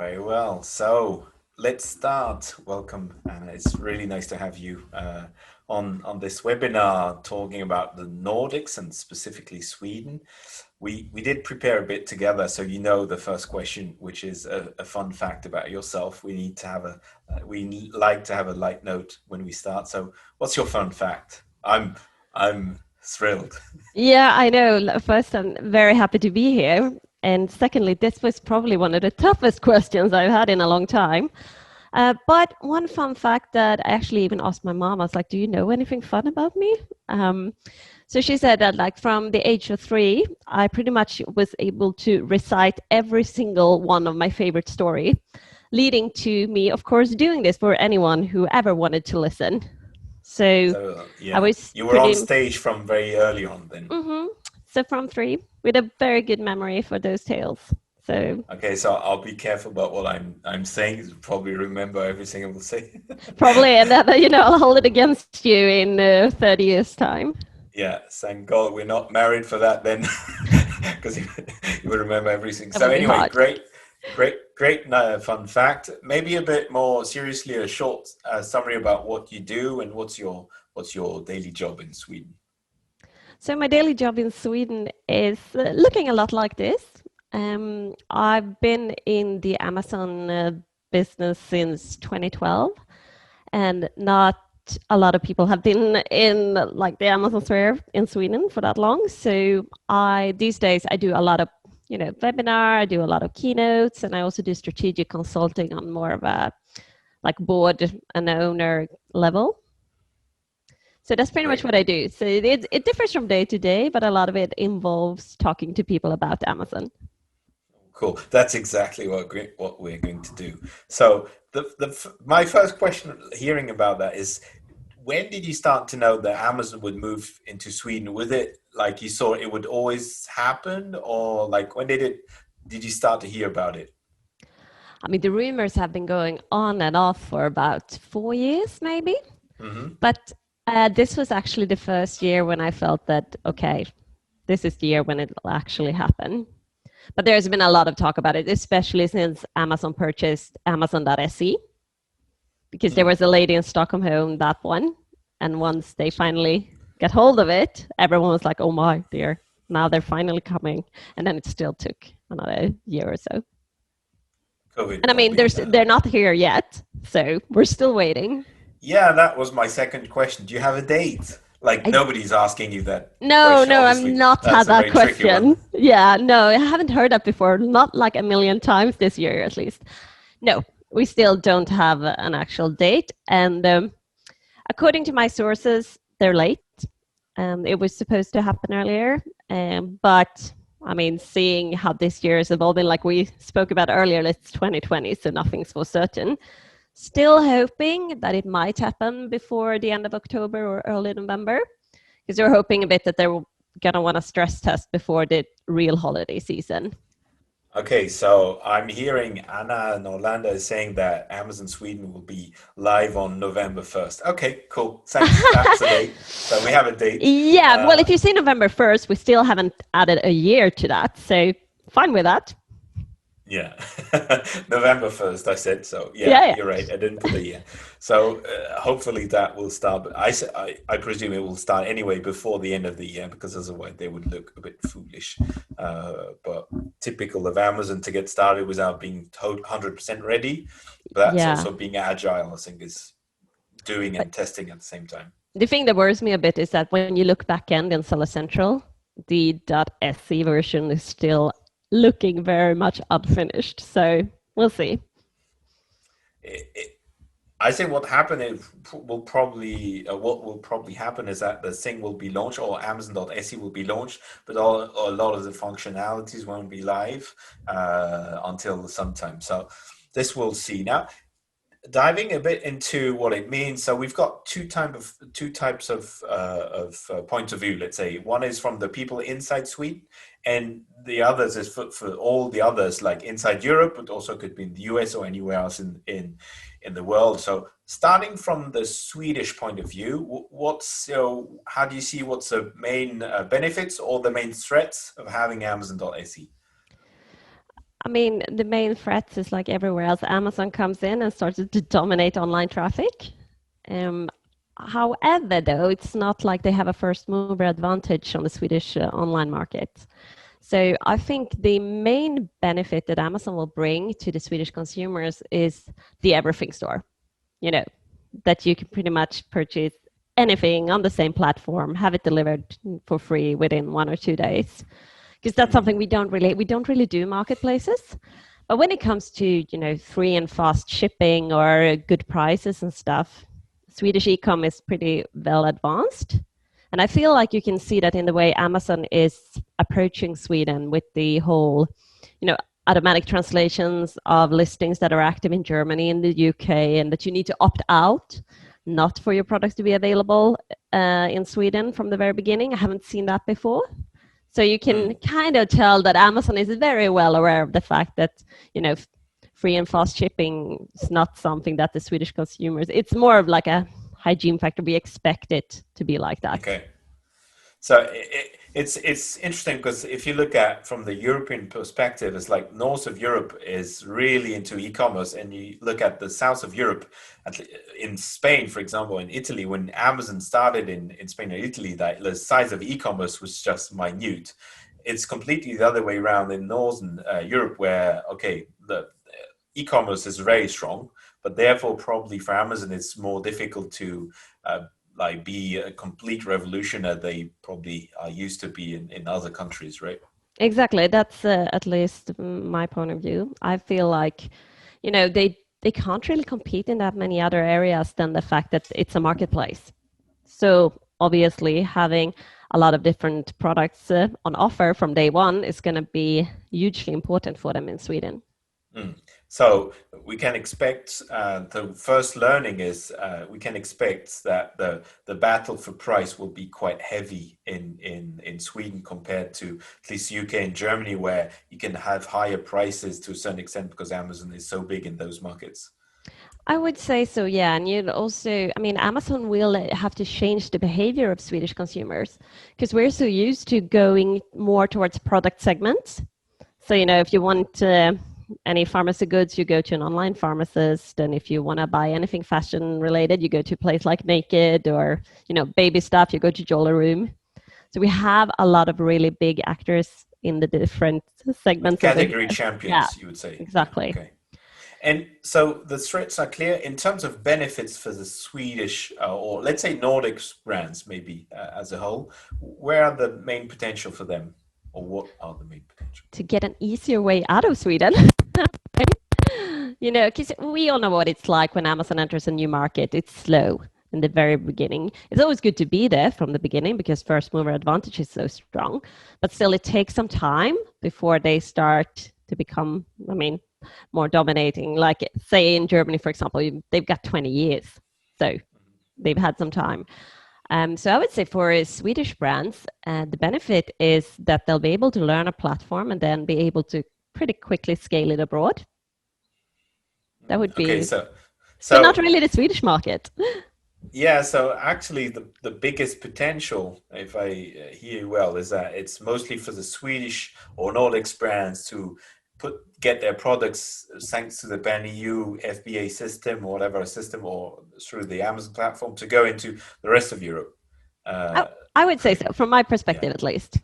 Very well. So let's start. Welcome, Anna. It's really nice to have you on this webinar talking about the Nordics and specifically Sweden. We did prepare a bit together, so you know the first question, which is a fun fact about yourself. We need to have we like to have a light note when we start. So, what's your fun fact? I'm thrilled. Yeah, I know. First, I'm very happy to be here. And secondly, this was probably one of the toughest questions I've had in a long time. But one fun fact that I actually even asked my mom, I was like, do you know anything fun about me? So she said that like from the age of 3, I pretty much was able to recite every single one of my favorite story, leading to me, of course, doing this for anyone who ever wanted to listen. So So I yeah, was you were on pretty. stage from very early on then. hmm So from 3, with a very good memory for those tales. So Okay, so I'll be careful about what I'm saying. 'Cause you'll probably remember everything I will say. probably, and then, I'll hold it against you in 30 years' time. Yeah, thank God we're not married for that then, because you would remember everything. That So would be anyway, hard. great fun fact. Maybe a bit more seriously, a short summary about what you do and what's your daily job in Sweden. So my daily job in Sweden is looking a lot like this. I've been in the Amazon business since 2012, and not a lot of people have been in like the Amazon sphere in Sweden for that long. So I these days I do a lot of webinar, I do a lot of keynotes, and I also do strategic consulting on more of a like board and owner level. So that's pretty much Great. what I do. So it differs from day to day, but a lot of it involves talking to people about Amazon. Cool. That's exactly what we're going to do. So my first question hearing about that is, when did you start to know that Amazon would move into Sweden? Was it like you saw it would always happen, or like when did you start to hear about it? I mean, the rumors have been going on and off for about 4 years, maybe. Hmm. But this was actually the first year when I felt that, okay, this is the year when it will actually happen. But there's been a lot of talk about it, especially since Amazon purchased Amazon.se, because there was a lady in Stockholm who owned that one. And once they finally get hold of it, everyone was like, oh my dear, now they're finally coming. And then it still took another year or so. COVID And I mean, probably. they're not here yet, so we're still waiting. Yeah, that was my second question. Do you have a date? Like I nobody's asking you that No, question. no, I've Obviously, not that's had a that very tricky one. question. Yeah, no, I haven't heard that before. Not like a million times this year, at least. No, we still don't have an actual date. And according to my sources, they're late. It was supposed to happen earlier. But I mean, seeing how this year is evolving, like we spoke about earlier, it's 2020, so nothing's for certain. Still hoping that it might happen before the end of October or early November, because we're hoping a bit that they're going to want a stress test before the real holiday season. Okay, so I'm hearing Anna and Orlando is saying that Amazon Sweden will be live on November 1st. Okay, cool. Thanks. That's a date. So we have a date. Yeah, well, Uh, if you say November 1st, we still haven't added a year to that. So fine with that. yeah, November 1st, I said. So yeah, Yeah, you're right. I didn't put a year. So hopefully that will start. But I presume it will start anyway before the end of the year because otherwise they would look a bit foolish. But typical of Amazon to get started without being 100% ready. But that's yeah. also being agile, I think, is doing But and testing at the same time. the thing that worries me a bit is that when you look back end in Seller Central, the .se version is still looking very much unfinished. So we'll see. It, it, I think what will probably happen is that the thing will be launched or Amazon.se will be launched, but a lot of the functionalities won't be live until sometime. So this we'll see. Now, diving a bit into what it means. So we've got two types of point of view. Let's say one is from the people inside Sweden, and the others is for all the others, like inside Europe, but also could be in the US or anywhere else in the world. So starting from the Swedish point of view, how do you see what's the main benefits or the main threats of having Amazon.se? I mean, the main threat is like everywhere else. Amazon comes in and starts to dominate online traffic. Um, However, though, it's not like they have a first mover advantage on the Swedish online market. So I think the main benefit that Amazon will bring to the Swedish consumers is the everything store. You know, that you can pretty much purchase anything on the same platform, have it delivered for free within 1 or 2 days. Because that's something we don't really do marketplaces. But when it comes to, free and fast shipping or good prices and stuff, Swedish e-com is pretty well advanced. And I feel like you can see that in the way Amazon is approaching Sweden with the whole, automatic translations of listings that are active in Germany and the UK, and that you need to opt out, not for your products to be available in Sweden from the very beginning. I haven't seen that before. So you can kind of tell that Amazon is very well aware of the fact that, free and fast shipping is not something that the Swedish consumers, it's more of like a hygiene factor. We expect it to be like that. Okay. So it's interesting because if you look at from the European perspective, it's like north of Europe is really into e-commerce, and you look at the south of Europe, in Spain, for example, in Italy, when Amazon started in Spain and Italy, the size of e-commerce was just minute. It's completely the other way around in northern Europe, where the e-commerce is very strong, but therefore probably for Amazon it's more difficult to be a complete revolution that they probably are used to be in other countries, right? Exactly. That's at least my point of view. I feel like, they can't really compete in that many other areas than the fact that it's a marketplace. So obviously having a lot of different products on offer from day one is going to be hugely important for them in Sweden. So we can expect the first learning is we can expect that the battle for price will be quite heavy in Sweden compared to at least UK and Germany, where you can have higher prices to a certain extent because Amazon is so big in those markets. I would say so, yeah. And you'd also, I mean, Amazon will have to change the behavior of Swedish consumers because we're so used to going more towards product segments. So, if you want any pharmacy goods, you go to an online pharmacist. And if you want to buy anything fashion related, you go to a place like Naked, or, baby stuff, you go to Jewelry Room. So we have a lot of really big actors in the different segments. Category champions, you would say. Exactly. Okay. And so the threats are clear in terms of benefits for the Swedish or let's say Nordic brands, maybe as a whole. Where are the main potential for them, or what are the main potential? To get an easier way out of Sweden. Because we all know what it's like when Amazon enters a new market. It's slow in the very beginning. It's always good to be there from the beginning because first mover advantage is so strong. But still, it takes some time before they start to become, more dominating. Like, say, in Germany, for example, they've got 20 years. So they've had some time. So I would say for Swedish brands, the benefit is that they'll be able to learn a platform and then be able to pretty quickly scale it abroad. That would be okay. So not really the Swedish market. Yeah, so actually the biggest potential, if I hear you well, is that it's mostly for the Swedish or Nordic brands to get their products thanks to the BAN-EU FBA system or whatever system, or through the Amazon platform, to go into the rest of Europe. I would say so, from my perspective, at least.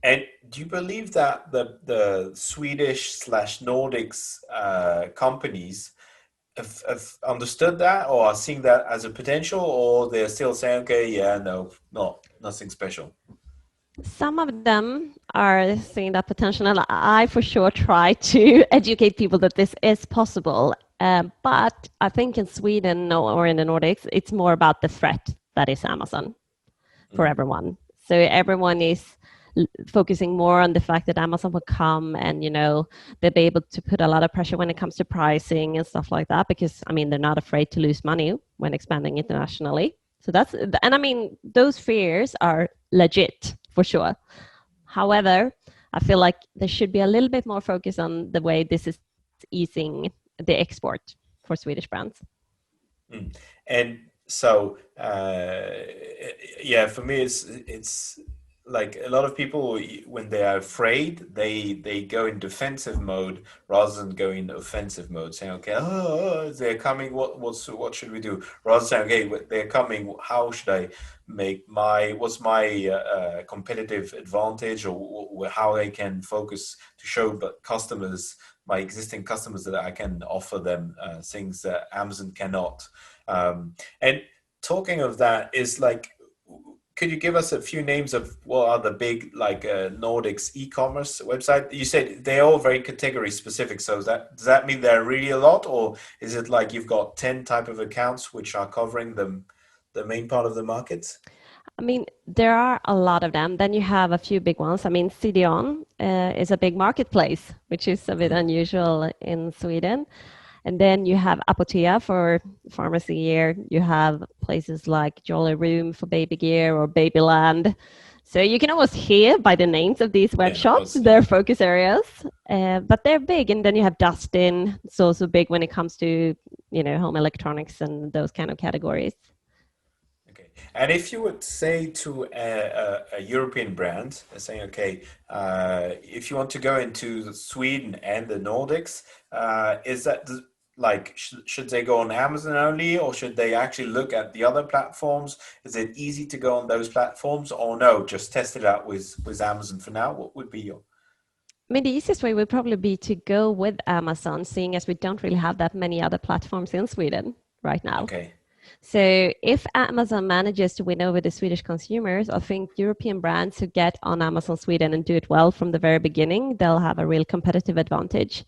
And do you believe that the Swedish/Nordics companies have understood that, or are seeing that as a potential, or they're still saying, okay, yeah, no, nothing special? Some of them are seeing that potential, and I for sure try to educate people that this is possible. But I think in Sweden or in the Nordics, it's more about the threat that is Amazon for everyone. So everyone is focusing more on the fact that Amazon will come and, they'll be able to put a lot of pressure when it comes to pricing and stuff like that, because, they're not afraid to lose money when expanding internationally. So those fears are legit for sure. However, I feel like there should be a little bit more focus on the way this is easing the export for Swedish brands. And so, for me, it's like a lot of people, when they are afraid, they go in defensive mode rather than go in offensive mode, saying, okay, they're coming, what should we do, rather than saying, okay, they're coming, how should I make what's my competitive advantage, or how I can focus to show customers, my existing customers, that I can offer them things that Amazon cannot. And talking of that, is like, could you give us a few names of what are the big, like, Nordic's e-commerce website? You said they're all very category specific. So does that mean there are really a lot, or is it like you've got 10 type of accounts which are covering the main part of the market? I mean, there are a lot of them. Then you have a few big ones. I mean, CDON is a big marketplace, which is a bit unusual in Sweden. And then you have Apotea for pharmacy gear. You have places like Jolly Room for baby gear, or Babyland. So you can almost hear by the names of these web shops their focus areas, but they're big. And then you have Dustin. It's also big when it comes to, home electronics and those kind of categories. Okay. And if you would say to a European brand, saying, okay, if you want to go into Sweden and the Nordics, is that like, should they go on Amazon only, or should they actually look at the other platforms? Is it easy to go on those platforms, or no, just test it out with Amazon for now? What would be your... I mean, the easiest way would probably be to go with Amazon, seeing as we don't really have that many other platforms in Sweden right now. Okay. So if Amazon manages to win over the Swedish consumers, I think European brands who get on Amazon Sweden and do it well from the very beginning, they'll have a real competitive advantage.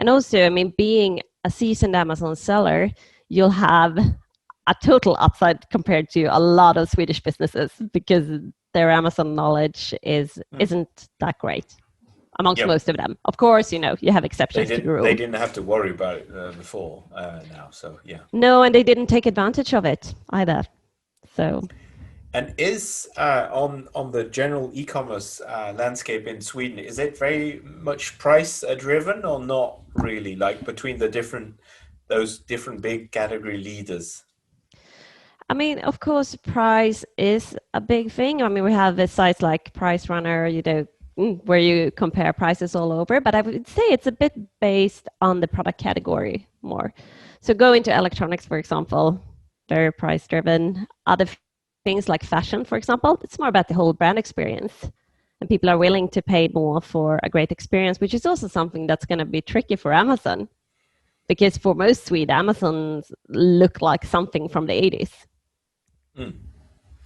And also, I mean, being a seasoned Amazon seller, you'll have a total upside compared to a lot of Swedish businesses, because their Amazon knowledge isn't that great amongst most of them. Of course, you have exceptions to the rule. They didn't have to worry about it before now, so yeah. No, and they didn't take advantage of it either. So. And is on the general e-commerce landscape in Sweden, is it very much price driven, or not really? Like, between those different big category leaders? I mean, of course, price is a big thing. I mean, we have the sites like Price Runner, where you compare prices all over. But I would say it's a bit based on the product category more. So go into electronics, for example, very price driven. Other things like fashion, for example, it's more about the whole brand experience. And people are willing to pay more for a great experience, which is also something that's going to be tricky for Amazon. Because for most Swedes, Amazons look like something from the 80s.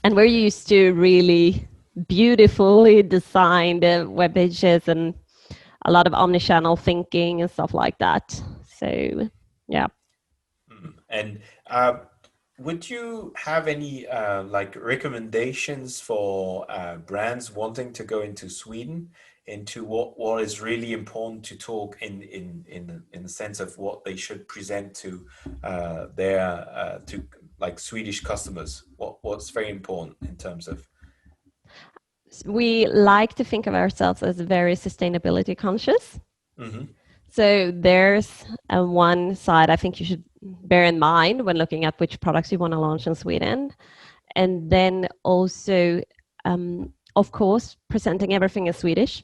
And we're used to really beautifully designed web pages and a lot of omnichannel thinking and stuff like that. So, yeah. And would you have any like recommendations for brands wanting to go into Sweden, into what is really important to talk in the sense of what they should present to their to like Swedish customers? What's very important in terms of... We like to think of ourselves as very sustainability conscious. So there's one side I think you should bear in mind when looking at which products you want to launch in Sweden. And then also, of course, presenting everything in Swedish.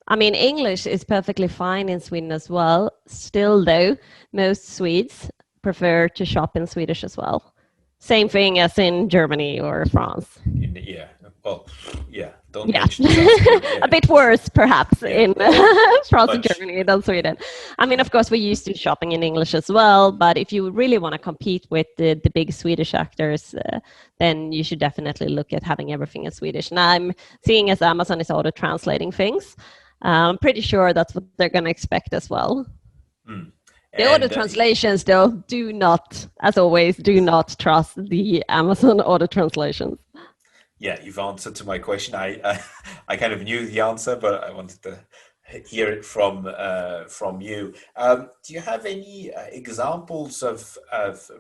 I mean, English is perfectly fine in Sweden as well. Still, though, most Swedes prefer to shop in Swedish as well. Same thing as in Germany or France. Yeah. Well, yeah. Don't mention a bit worse, perhaps, in France and Germany than Sweden. I mean, of course, we're used to shopping in English as well, but if you really want to compete with the big Swedish actors, then you should definitely look at having everything in Swedish. And I'm seeing as Amazon is auto-translating things, I'm pretty sure that's what they're going to expect as well. The auto translations, though, do not trust the Amazon auto translations. Yeah, you've answered to my question. I kind of knew the answer, but I wanted to hear it from you. Do you have any examples of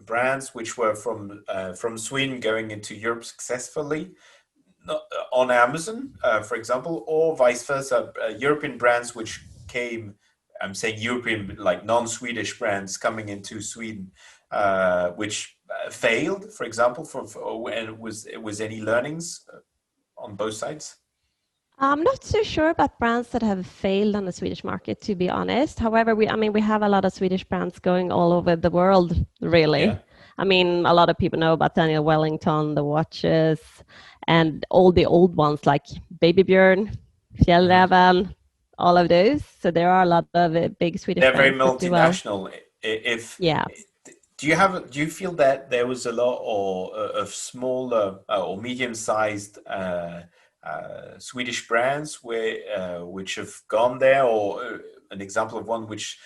brands which were from Sweden going into Europe successfully on Amazon, for example, or vice versa, European brands which came... I'm saying European, like non-Swedish brands coming into Sweden, which failed, for example, and was any learnings on both sides? I'm not so sure about brands that have failed on the Swedish market, to be honest. However, we have a lot of Swedish brands going all over the world, really. Yeah. I mean, a lot of people know about Daniel Wellington, the watches, and all the old ones like Baby Björn, Fjällräven, all of those. So there are a lot of big Swedish They're very brands that do well. multinational. If Yeah. do you feel that there was a lot of smaller or medium-sized Swedish brands which have gone there, or an example of one which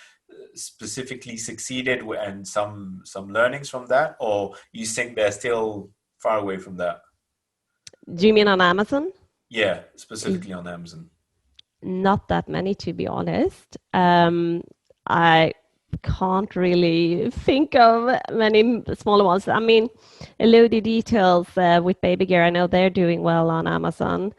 specifically succeeded and some learnings from that, or you think they're still far away from that? Do you mean on Amazon? Yeah, specifically on Amazon. Not that many, to be honest. I can't really think of many smaller ones. I mean, Elodie Details with Baby Gear, I know they're doing well on Amazon,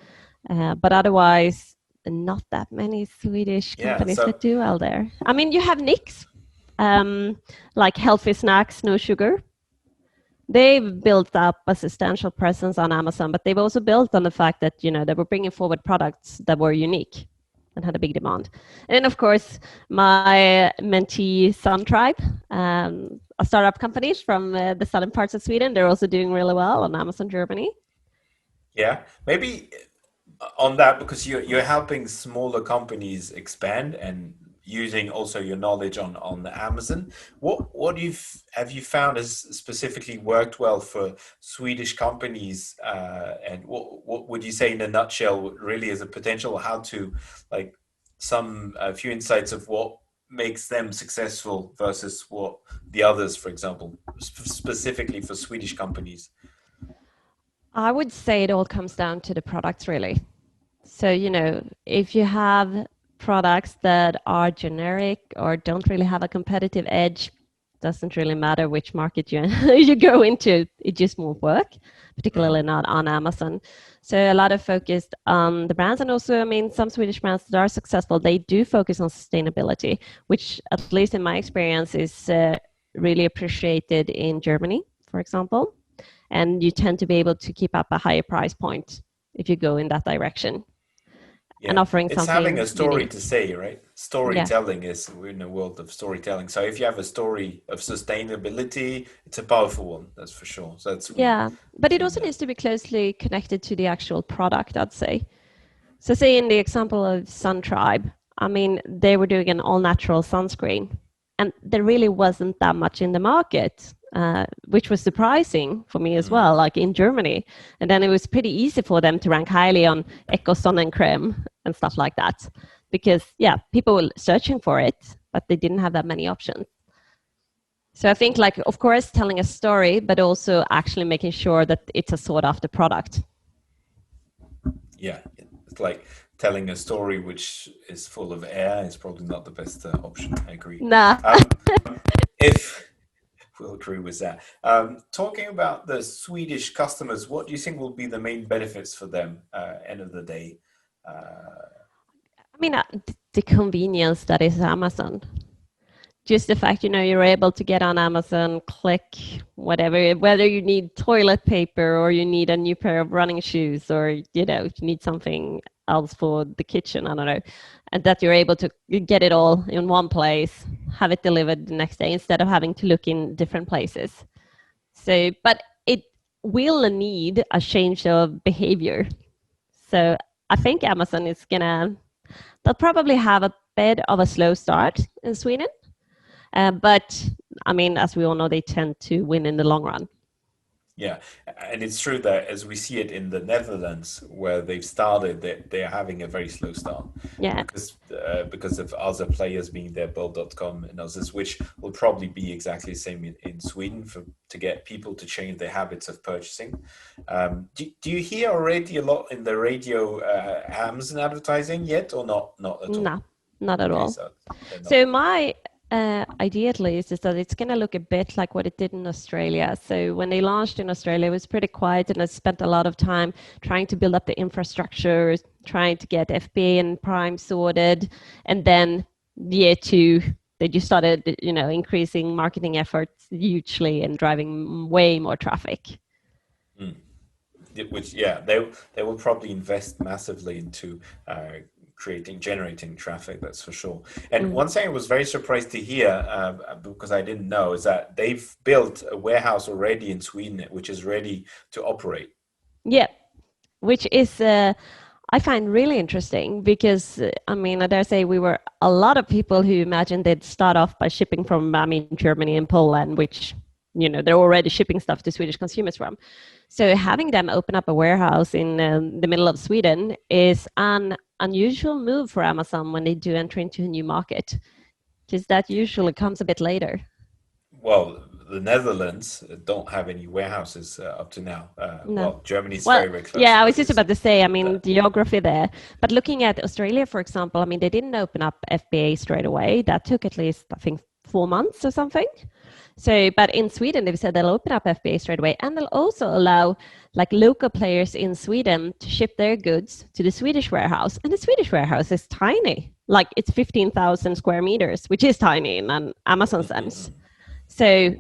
but otherwise, not that many Swedish companies that do well there. I mean, you have Nix, like healthy snacks, no sugar. They've built up a substantial presence on Amazon, but they've also built on the fact that, they were bringing forward products that were unique and had a big demand. And of course, my mentee Sun Tribe, a startup company from the southern parts of Sweden, they're also doing really well on Amazon Germany. Yeah, maybe on that, because you're helping smaller companies expand and using also your knowledge on Amazon. What have you found has specifically worked well for Swedish companies, and what would you say in a nutshell really is a potential, how to, like, a few insights of what makes them successful versus what the others, for example, specifically for Swedish companies? I would say it all comes down to the products, really. So, if you have products that are generic or don't really have a competitive edge, doesn't really matter which market you go into, it just won't work, particularly not on Amazon. So a lot of focus on the brands, and also, some Swedish brands that are successful, they do focus on sustainability, which, at least in my experience, is really appreciated in Germany, for example. And you tend to be able to keep up a higher price point if you go in that direction. Yeah. And offering it's something having a story unique to say, right? Storytelling is, we're in a world of storytelling. So if you have a story of sustainability, it's a powerful one, that's for sure. So that's but it also needs to be closely connected to the actual product, I'd say. So say in the example of Sun Tribe, they were doing an all-natural sunscreen, and there really wasn't that much in the market, which was surprising for me as well, like in Germany. And then it was pretty easy for them to rank highly on Eco Sonnencreme and stuff like that, because people were searching for it, but they didn't have that many options. So I think, like, of course, telling a story, but also actually making sure that it's a sought after product. Yeah, it's like telling a story which is full of air is probably not the best option. I agree. Nah. If we'll agree with that. Talking about the Swedish customers, what do you think will be the main benefits for them end of the day? The convenience that is Amazon. Just the fact, you're able to get on Amazon, click whatever, whether you need toilet paper or you need a new pair of running shoes, or, you need something else for the kitchen, I don't know, and that you're able to get it all in one place, have it delivered the next day instead of having to look in different places. So, but it will need a change of behavior. So I think Amazon is they'll probably have a bit of a slow start in Sweden. But as we all know, they tend to win in the long run. Yeah, and it's true that as we see it in the Netherlands, where they've started, they're having a very slow start. Yeah. Because of other players being there, Bol.com and others, which will probably be exactly the same in Sweden to get people to change their habits of purchasing. Do you hear already a lot in the radio Amazon advertising yet, or not at all? No, not at all. So my idea, at least, is that it's going to look a bit like what it did in Australia. So when they launched in Australia, it was pretty quiet, and I spent a lot of time trying to build up the infrastructure, trying to get FBA and Prime sorted. And then year 2, they just started, increasing marketing efforts hugely and driving way more traffic. which they will probably invest massively into generating traffic. That's for sure. And one thing I was very surprised to hear, because I didn't know, is that they've built a warehouse already in Sweden, which is ready to operate. Yeah, which is I find really interesting because I mean, I dare say we were a lot of people who imagined they'd start off by shipping from Germany and Poland, which they're already shipping stuff to Swedish consumers from. So having them open up a warehouse in the middle of Sweden is an unusual move for Amazon when they do enter into a new market, because that usually comes a bit later. Well, the Netherlands don't have any warehouses up to now. No. Well, Germany's very, very close. Yeah, I was just about to say, I mean, geography there. But looking at Australia, for example, I mean, they didn't open up FBA straight away. That took at least, I think, 4 months or something. So, but in Sweden, they've said they'll open up FBA straight away, and they'll also allow like local players in Sweden to ship their goods to the Swedish warehouse. And the Swedish warehouse is tiny, like it's 15,000 square meters, which is tiny in an Amazon sense. So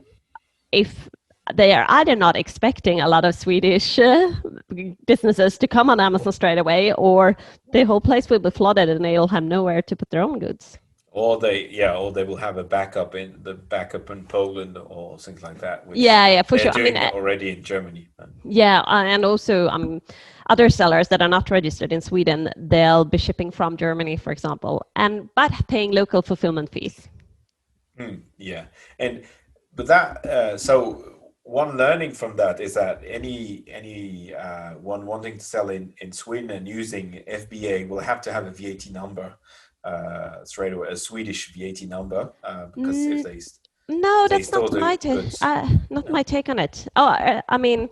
if they are either not expecting a lot of Swedish businesses to come on Amazon straight away, or the whole place will be flooded and they'll have nowhere to put their own goods. Or they will have a backup in Poland or things like that. Which for sure. Doing already in Germany. Yeah, and also other sellers that are not registered in Sweden, they'll be shipping from Germany, for example, but paying local fulfillment fees. But that so one learning from that is that any one wanting to sell in Sweden and using FBA will have to have a V80 number. Straight away, a Swedish V80 number, because if they that's not my take. My take on it. I mean,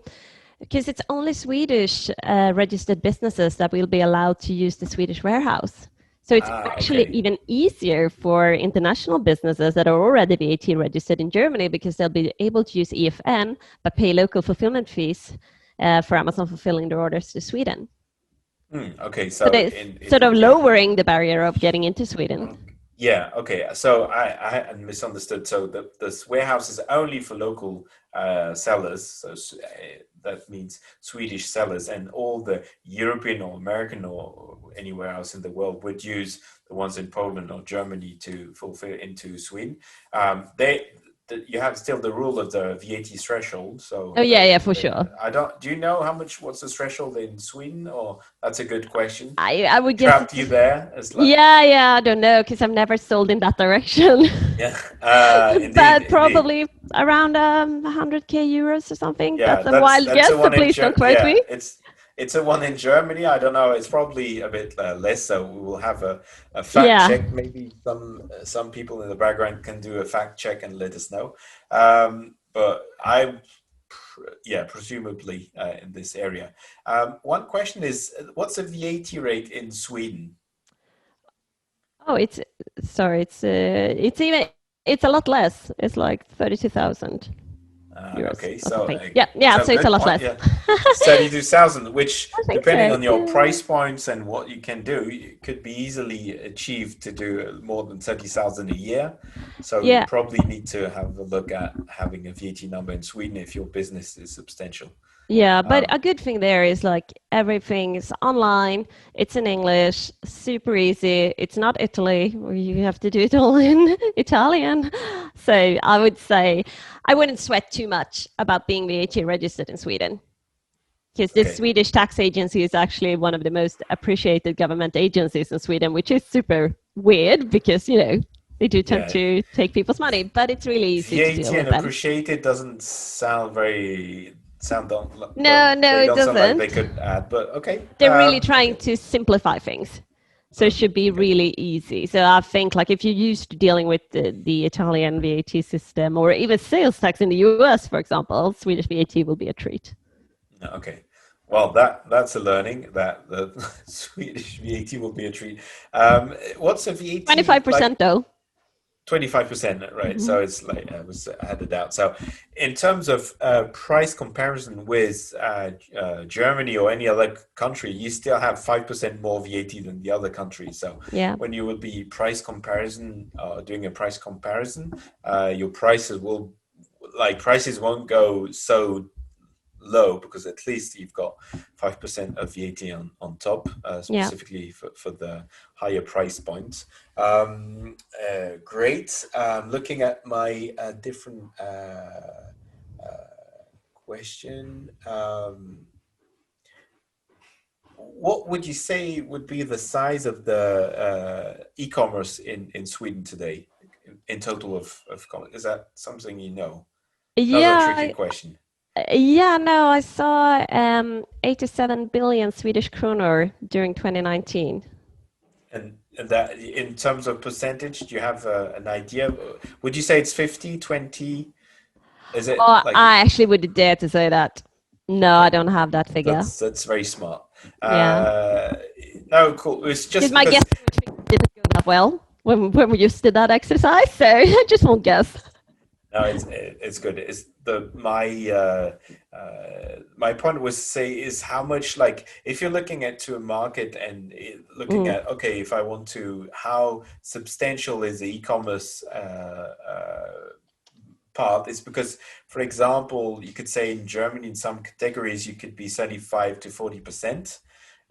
because it's only Swedish registered businesses that will be allowed to use the Swedish warehouse. So it's actually even easier for international businesses that are already VAT registered in Germany, because they'll be able to use EFN but pay local fulfillment fees for Amazon fulfilling their orders to Sweden. So sort of lowering the barrier of getting into Sweden. So I had misunderstood. So this warehouse is only for local sellers. So that means Swedish sellers, and all the European or American or anywhere else in the world would use the ones in Poland or Germany to fulfill into Sweden. You have still the rule of the VAT threshold. So for sure. Do you know what's the threshold in Sweden? Or that's a good question. I would guess trapped you there. I don't know, because I've never sold in that direction. Indeed, but probably around 100k euros or something. That's a wild guess. So please don't quote me. It's a one in Germany. I don't know. It's probably a bit less. So we will have a fact check. Maybe some people in the background can do a fact check and let us know. But presumably in this area. One question is, what's the VAT rate in Sweden? Oh, it's a lot less. It's like 32,000. Okay, so so it's a lot less. 32,000, which depending on your price points and what you can do, it could be easily achieved to do more than 30,000 a year. So you probably need to have a look at having a VAT number in Sweden if your business is substantial. Yeah, but a good thing there is like everything is online. It's in English, super easy. It's not Italy where you have to do it all in Italian. So I would say I wouldn't sweat too much about being VAT registered in Sweden, because the Swedish tax agency is actually one of the most appreciated government agencies in Sweden, which is super weird because, they do tend to take people's money, but it's really easy to deal with them. VAT and appreciated doesn't sound very... No, it doesn't. Like they could add, but okay. They're really trying to simplify things, so it should be really easy. So I think, like, if you're used to dealing with the Italian VAT system or even sales tax in the US, for example, Swedish VAT will be a treat. Okay. Well, that's a learning, that the Swedish VAT will be a treat. What's a VAT? 25% though. 25%, right? Mm-hmm. So it's like I had a doubt. So in terms of price comparison with Germany or any other country, you still have 5% more VAT than the other countries. So when you will be doing a price comparison, your prices won't go so low, because at least you've got 5% of VAT on top, specifically for the higher price points. Great. Looking at my different question. What would you say would be the size of the e-commerce in Sweden today, in total of commerce? Is that something you know? Another tricky Yeah, question. yeah, no, I saw 87 billion Swedish kronor during 2019. And that, in terms of percentage, do you have an idea? Would you say it's 50, 20? Is it Oh, like, I actually would dare to say that. No, I okay, don't have that figure. that's very smart. Yeah. Uh, no, cool. It's Because just my guess because didn't go that well when we just did that exercise, so I just won't guess. no, it's good. It's my point was to say is how much, like, if you're looking at to a market and looking Mm, at, okay, if I want to, how substantial is the e-commerce part, is because, for example, you could say in Germany in some categories you could be 35 to 40%.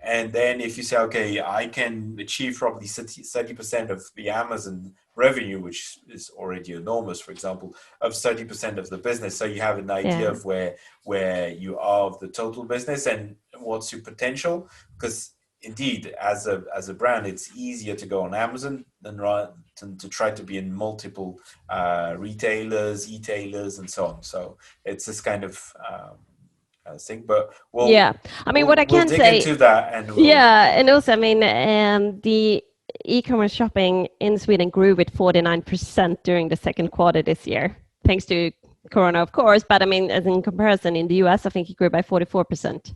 And then if you say, okay, I can achieve probably 30% of the Amazon revenue, which is already enormous, for example, of 30% of the business. So you have an idea yeah. of where you are of the total business and what's your potential. Because indeed, as a brand, it's easier to go on Amazon than to try to be in multiple retailers, e-tailers, and so on. So it's this kind of thing. But Yeah. I mean, what I we'll can dig say, into that, and we'll. yeah, and also, I mean, the e-commerce shopping in Sweden grew with 49% during the second quarter this year, thanks to Corona, of course. But I mean, as in comparison, in the US, I think it grew by 44%.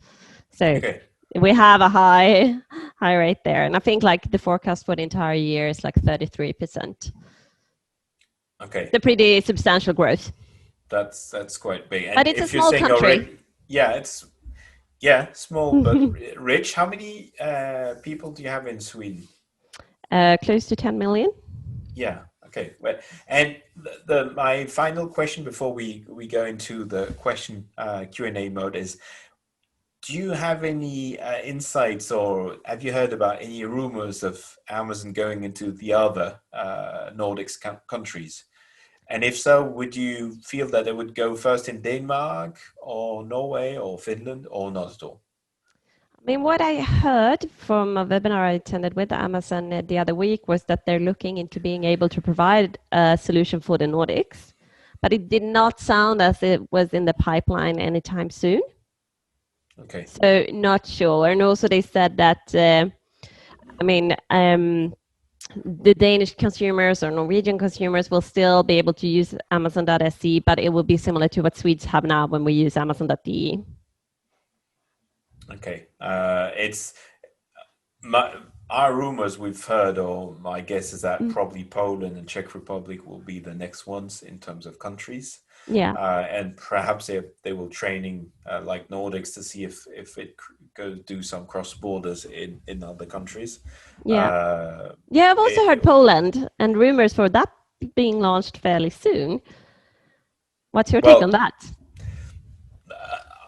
So Okay. we have a high rate there, and I think like the forecast for the entire year is like 33%. Okay. It's a pretty substantial growth. That's quite big. But And it's a if you're small saying country, already, yeah, it's small but rich. How many people do you have in Sweden? close to 10 million. Yeah. Okay. Well, and my final question before we go into the question Q&A mode is: do you have any insights, or have you heard about any rumors of Amazon going into the other Nordics countries? And if so, would you feel that it would go first in Denmark or Norway or Finland, or not at all? I mean, what I heard from a webinar I attended with Amazon the other week was that they're looking into being able to provide a solution for the Nordics, but it did not sound as it was in the pipeline anytime soon. Okay. So not sure. And also they said that, I mean, the Danish consumers or Norwegian consumers will still be able to use Amazon.se, but it will be similar to what Swedes have now when we use Amazon.de. Okay. It's our rumors we've heard, or my guess is that Mm. probably Poland and Czech Republic will be the next ones in terms of countries. Yeah. And perhaps they will training like Nordics to see if it goes do some cross borders in other countries. Yeah. Uh, Yeah, I've also heard it, Poland and rumors for that being launched fairly soon. What's your take on well, that?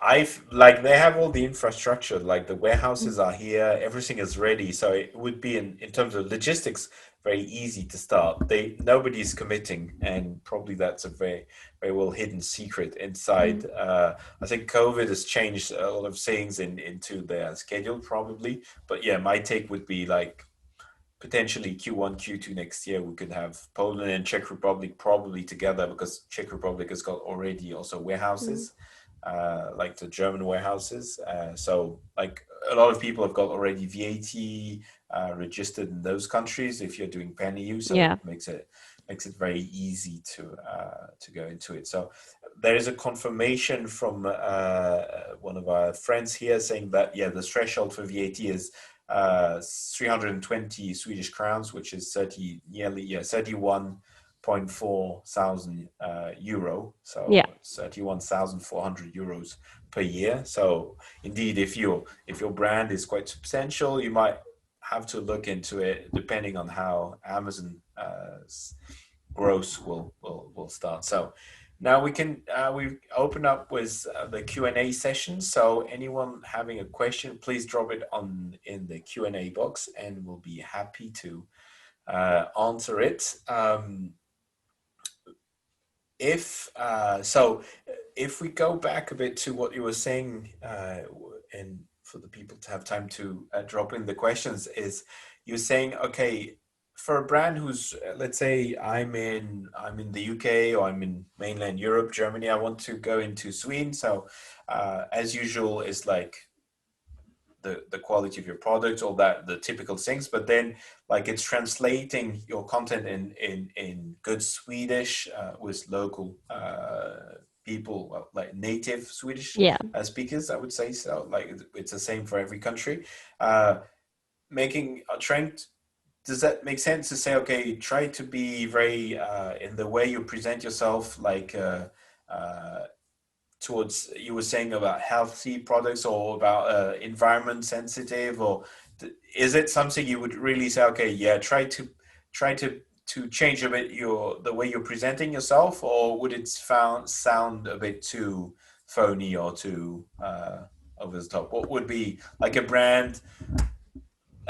I've like they have all the infrastructure, like the warehouses are here, everything is ready. So it would be in terms of logistics very easy to start. Nobody's committing, and probably that's a very well hidden secret inside. Mm. I think COVID has changed a lot of things into their schedule probably. But yeah, my take would be like potentially Q1, Q2 next year we could have Poland and Czech Republic probably together, because Czech Republic has got already also Mm. warehouses. Like the German warehouses. So like a lot of people have got already VAT registered in those countries if you're doing pan EU. So Yeah. it makes it very easy to go into it. So there is a confirmation from one of our friends here saying that the threshold for VAT is 320 Swedish crowns, which is 31.4 thousand euro, Yeah. so 31,400 euros per year. So indeed, if your brand is quite substantial, you might have to look into it depending on how Amazon growth will start. So Now we open up with the Q&A session. So anyone having a question, please drop it in the Q&A box, and we'll be happy to answer it. If we go back a bit to what you were saying, and for the people to have time to drop in the questions, is you're saying, okay, for a brand who's, let's say I'm in the UK, or I'm in mainland Europe, Germany, I want to go into Sweden. So as usual, it's like the quality of your product, all that, the typical things, but then like it's translating your content in good Swedish with local people, well, like native Swedish Yeah. speakers, I would say. So like it's the same for every country. Making a trend, does that make sense to say, okay, try to be very in the way you present yourself, like towards, you were saying about healthy products, or about environment sensitive, or is it something you would really say, okay, yeah, try to change a bit the way you're presenting yourself, or would it sound a bit too phony or too over the top? What would be like a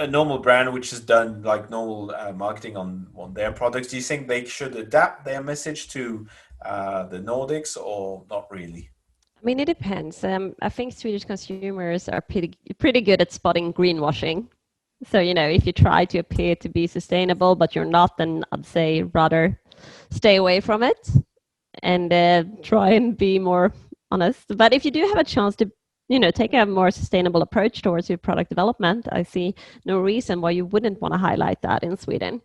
normal brand which has done like normal marketing on their products? Do you think they should adapt their message to the Nordics, or not really? I mean, it depends. I think Swedish consumers are pretty good at spotting greenwashing. So, if you try to appear to be sustainable, but you're not, then I'd say rather stay away from it and try and be more honest. But if you do have a chance to, take a more sustainable approach towards your product development, I see no reason why you wouldn't want to highlight that in Sweden.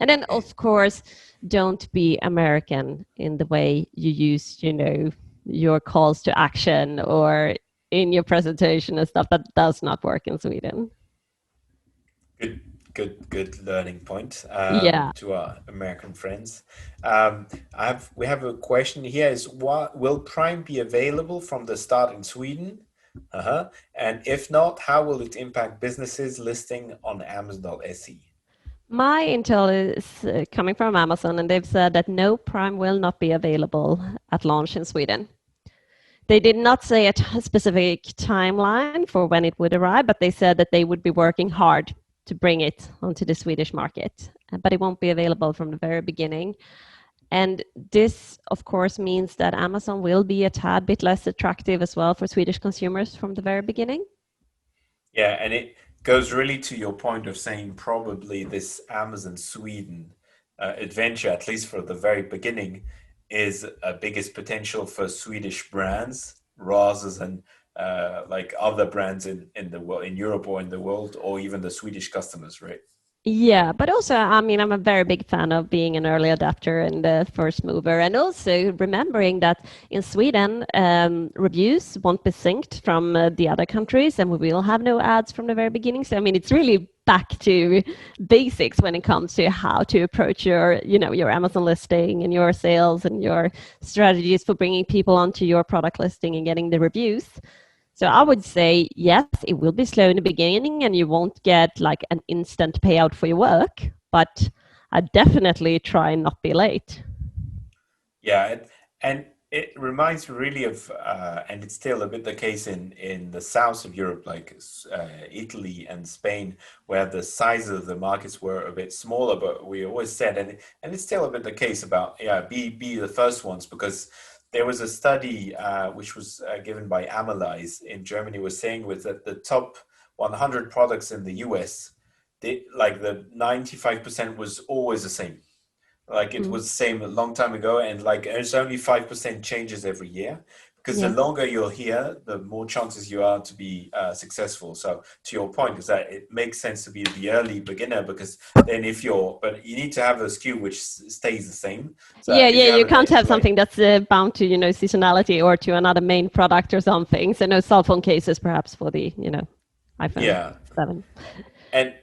And then, of course, don't be American in the way you use, your calls to action or in your presentation and stuff. That does not work in Sweden. Good learning point Yeah. to our American friends. We have a question here: is what will Prime be available from the start in Sweden? And if not, how will it impact businesses listing on Amazon.se? My intel is coming from Amazon, and they've said that no Prime will not be available at launch in Sweden. They did not say a specific timeline for when it would arrive, but they said that they would be working hard to bring it onto the Swedish market, but it won't be available from the very beginning. And this, of course, means that Amazon will be a tad bit less attractive as well for Swedish consumers from the very beginning. Yeah, and it goes really to your point of saying probably this Amazon Sweden adventure, at least for the very beginning, is a biggest potential for Swedish brands rather than like other brands in the world, in Europe or in the world, or even the Swedish customers, right? Yeah, but also, I mean, I'm a very big fan of being an early adapter and the first mover, and also remembering that in Sweden, reviews won't be synced from the other countries, and we will have no ads from the very beginning. So, I mean, it's really back to basics when it comes to how to approach your Amazon listing and your sales and your strategies for bringing people onto your product listing and getting the reviews. So I would say, yes, it will be slow in the beginning and you won't get like an instant payout for your work, but I definitely try and not be late. Yeah, and it reminds me really of, and it's still a bit the case in the south of Europe, like Italy and Spain, where the size of the markets were a bit smaller. But we always said, and it's still a bit the case about, yeah, be the first ones, because there was a study which was given by Amalyze in Germany, was saying with that the top 100 products in the US, like the 95% was always the same. Like it Mm. was the same a long time ago, and like it's only 5% changes every year, because the Yeah. longer you're here, the more chances you are to be successful. So to your point, is that it makes sense to be the early beginner, because then but you need to have a SKU which stays the same. So Yeah, if yeah, you have you can't have like, something that's bound to, seasonality or to another main product or something. So no cell phone cases perhaps for the, iPhone yeah, 7. and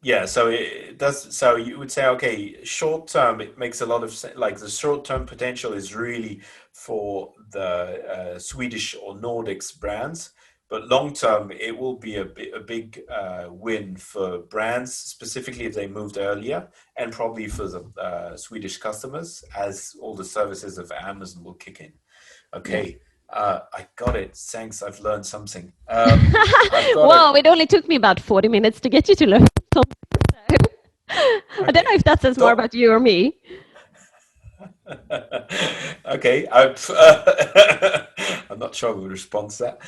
yeah, so it does. So you would say, okay, short term, it makes a lot of sense. Like the short term potential is really for the Swedish or Nordics brands. but long term, it will be a big win for brands, specifically if they moved earlier, and probably for the Swedish customers, as all the services of Amazon will kick in. Okay, I got it. Thanks, I've learned something. I've got Wow, it only took me about 40 minutes to get you to learn something. I don't know if that says more about you or me. Okay, I'm not sure I would respond to that.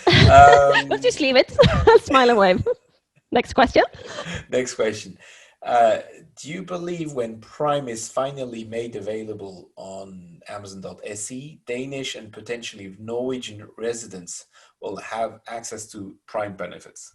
Let's just leave it. Smile and wave. Next question. Next question. Do you believe when Prime is finally made available on Amazon.se, Danish and potentially Norwegian residents will have access to Prime benefits?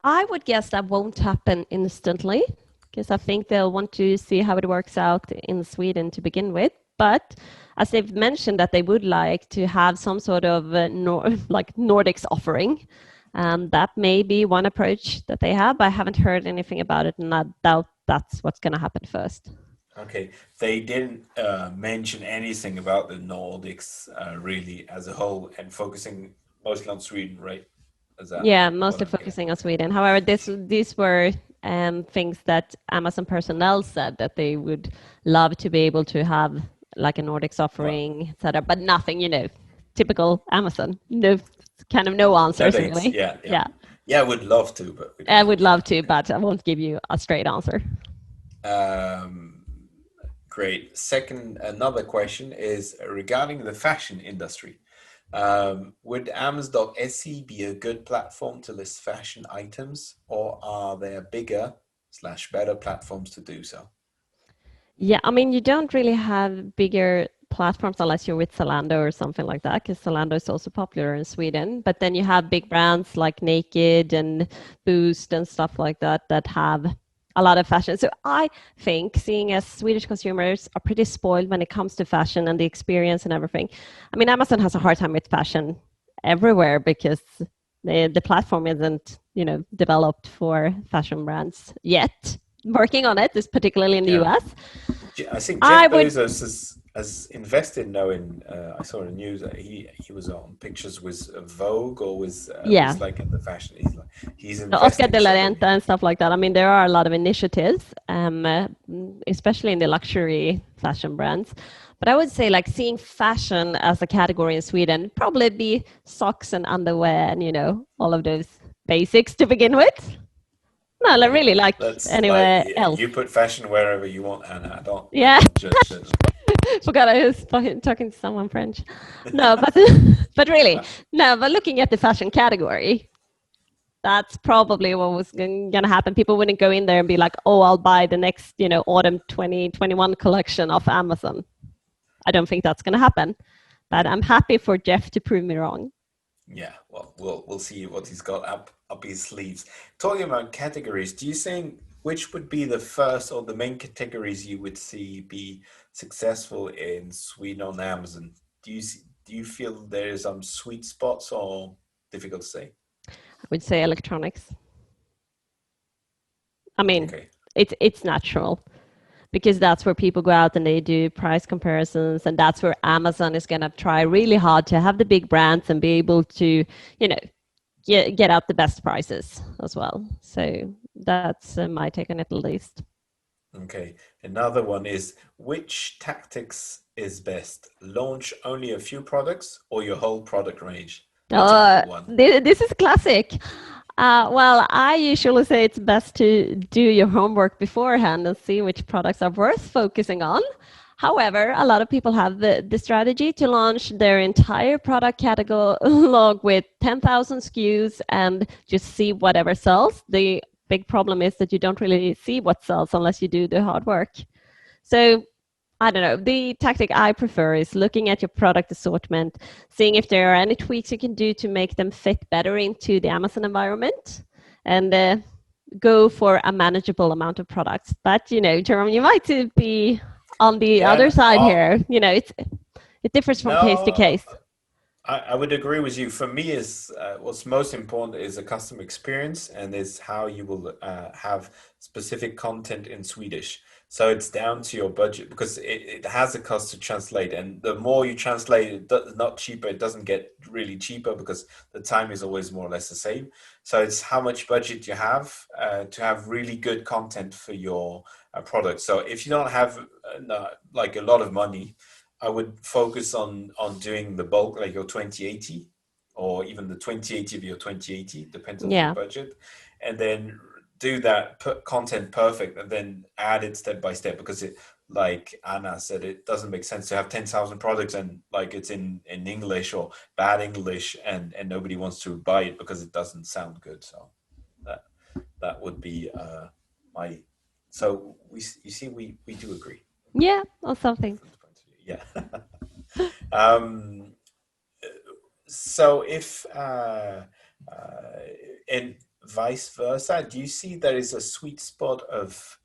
I would guess that won't happen instantly, because I think they'll want to see how it works out in Sweden to begin with. But as they've mentioned that they would like to have some sort of like Nordics offering, that may be one approach that they have. I haven't heard anything about it, and I doubt that's what's going to happen first. Okay, they didn't mention anything about the Nordics really as a whole, and focusing mostly on Sweden, right? Yeah, mostly focusing on Sweden. However, these were things that Amazon personnel said that they would love to be able to have, like a Nordics offering, etc. But nothing, typical Amazon. No, kind of no answers really. Yeah, I would love to, but I would love to, but I won't give you a straight answer. Great. Another question is regarding the fashion industry. Would Amazon.se be a good platform to list fashion items, or are there bigger/better platforms to do so? Yeah, I mean, you don't really have bigger platforms unless you're with Zalando or something like that, because Zalando is also popular in Sweden. But then you have big brands like Naked and Boost and stuff like that that have a lot of fashion. So I think, seeing as Swedish consumers are pretty spoiled when it comes to fashion and the experience and everything, I mean, Amazon has a hard time with fashion everywhere because the platform isn't, developed for fashion brands yet. Working on it, particularly in the US. I think Jeff Bezos has invested now in. I saw in the news that he was on pictures with Vogue or with like in the fashion. He's investing. Oscar de la Renta and stuff like that. I mean, there are a lot of initiatives, especially in the luxury fashion brands. But I would say, like, seeing fashion as a category in Sweden, probably be socks and underwear and all of those basics to begin with. No, I really like anywhere else. You put fashion wherever you want, Anna. I don't. Yeah. Judge it. Forgot I was talking to someone French. No, but really, no. But looking at the fashion category, that's probably what was going to happen. People wouldn't go in there and be like, "Oh, I'll buy the next, autumn 2021 collection off Amazon." I don't think that's going to happen. But I'm happy for Jeff to prove me wrong. Yeah, well, we'll see what he's got up his sleeves. Talking about categories, do you think which would be the first or the main categories you would see be successful in Sweden on Amazon? Do you feel there's some sweet spots, or difficult to say? I would say electronics. I mean, it's natural, because that's where people go out and they do price comparisons, and that's where Amazon is going to try really hard to have the big brands and be able to, get out the best prices as well. So that's my take on it, at least. Okay. Another one is, which tactics is best? Launch only a few products or your whole product range? This is classic. Well, I usually say it's best to do your homework beforehand and see which products are worth focusing on. However, a lot of people have the strategy to launch their entire product catalog with 10,000 SKUs and just see whatever sells. The big problem is that you don't really see what sells unless you do the hard work. So I don't know. The tactic I prefer is looking at your product assortment, seeing if there are any tweaks you can do to make them fit better into the Amazon environment, and go for a manageable amount of products. But, Jerome, you might be on the other side here. It differs from case to case. I would agree with you. For me, is what's most important is the customer experience and is how you will have specific content in Swedish. So it's down to your budget because it has a cost to translate, and the more you translate, not cheaper. It doesn't get really cheaper because the time is always more or less the same. So it's how much budget you have to have really good content for your product. So if you don't have like a lot of money, I would focus on doing the bulk, like your 2080, or even the 2080 of your 2080, depends on your Yeah. budget, and then do that content perfect, and then add it step by step. Because it, like Anna said, it doesn't make sense to have 10,000 products and like it's in English or bad English, and nobody wants to buy it because it doesn't sound good. So that would be my. So you see, we do agree. Yeah, or something. Yeah. So if and vice versa, do you see there is a sweet spot of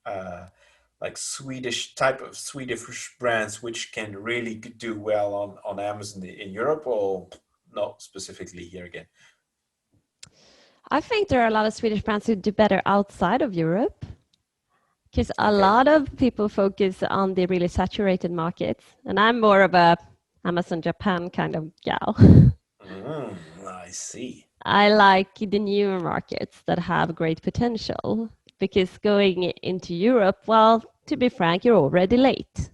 like Swedish type of Swedish brands which can really do well on Amazon in Europe, or not specifically here again? I think there are a lot of Swedish brands who do better outside of Europe. Because a Okay. lot of people focus on the really saturated markets, and I'm more of a Amazon Japan kind of gal. I see. I like the newer markets that have great potential, because going into Europe, well, to be frank, you're already late.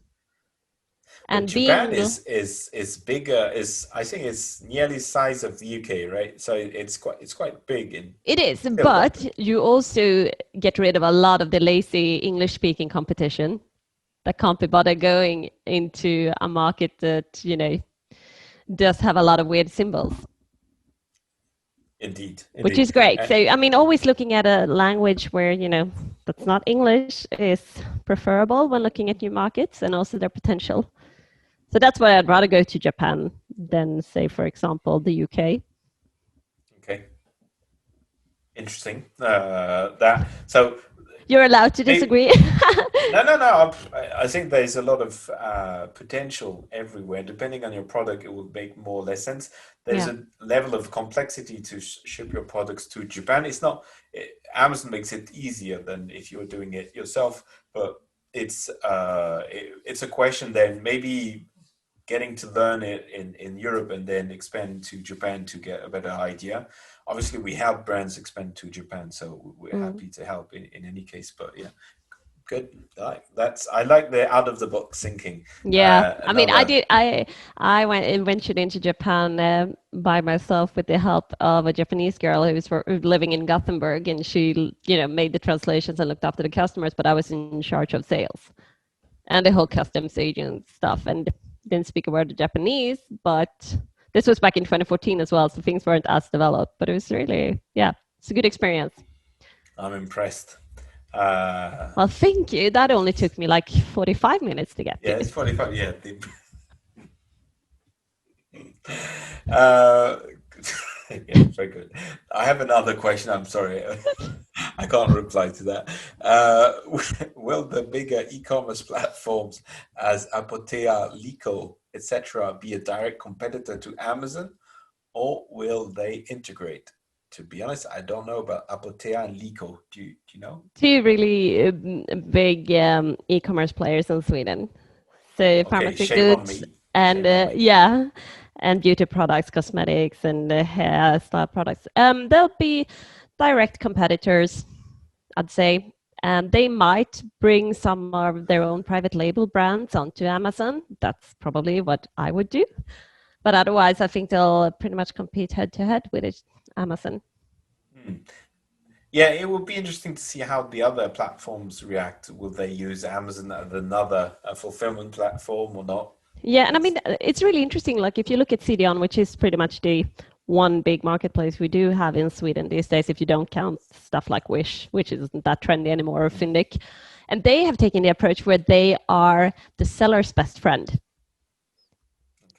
But And Japan being is bigger. Is I think it's nearly the size of the UK, right? So it's quite big in it is, still quite big. but you also get rid of a lot of the lazy English-speaking competition that can't be bothered going into a market that, does have a lot of weird symbols. Indeed, Which indeed. is great. So, I mean, always looking at a language where, that's not English is preferable when looking at new markets and also their potential. So that's why I'd rather go to Japan than, say, for example, the UK. Okay, interesting. That so You're allowed to maybe, disagree. no. I think there's a lot of potential everywhere. Depending on your product, it will make more or less sense. There's Yeah. a level of complexity to ship your products to Japan. It's not Amazon makes it easier than if you're doing it yourself, but it's a question then maybe getting to learn it in Europe and then expand to Japan to get a better idea. Obviously, we help brands expand to Japan, so we're happy to help in any case. But yeah, good. I like the out of the box thinking. Yeah, I mean, I Another. did. I went and ventured into Japan by myself with the help of a Japanese girl who was living in Gothenburg, and she, made the translations and looked after the customers. But I was in charge of sales and the whole customs agent stuff, and didn't speak a word of Japanese. But this was back in 2014 as well, so things weren't as developed. But it was really, it's a good experience. I'm impressed. Well, thank you. That only took me like 45 minutes to get Yeah, to. it's 45. Yeah. Yeah, very good. I have another question. I'm sorry. I can't reply to that. Will the bigger e-commerce platforms as Apotea, Lyko, etc., be a direct competitor to Amazon, or will they integrate? To be honest, I don't know about Apotea and Lyko. Do you know? Two really big e-commerce players in Sweden. So Okay, pharmacy shame on goods me. and Shame on me. and beauty products, cosmetics, and hairstyle products. They'll be direct competitors, I'd say. And they might bring some of their own private label brands onto Amazon. That's probably what I would do. But otherwise, I think they'll pretty much compete head to head with Amazon. Yeah, it would be interesting to see how the other platforms react. Will they use Amazon as another fulfillment platform or not? Yeah, and I mean, it's really interesting. Like, if you look at CDON, which is pretty much the one big marketplace we do have in Sweden these days, if you don't count stuff like Wish, which isn't that trendy anymore, or Fyndiq, and they have taken the approach where they are the seller's best friend.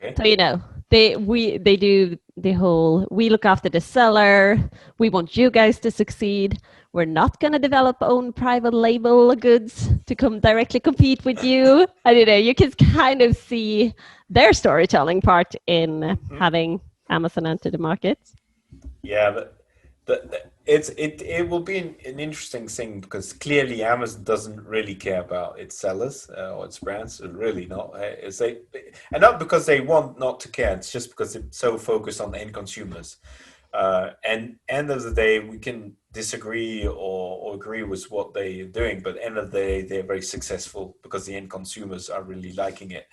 Okay. So, they do the whole, we look after the seller, we want you guys to succeed, we're not going to develop own private label goods to come directly compete with you. And you can kind of see their storytelling part in having Amazon enter the market? Yeah, it will be an interesting thing because clearly Amazon doesn't really care about its sellers or its brands. Really not. It's and not because they want not to care. It's just because they're so focused on the end consumers. And end of the day, we can disagree or agree with what they're doing, but end of the day, they're very successful because the end consumers are really liking it.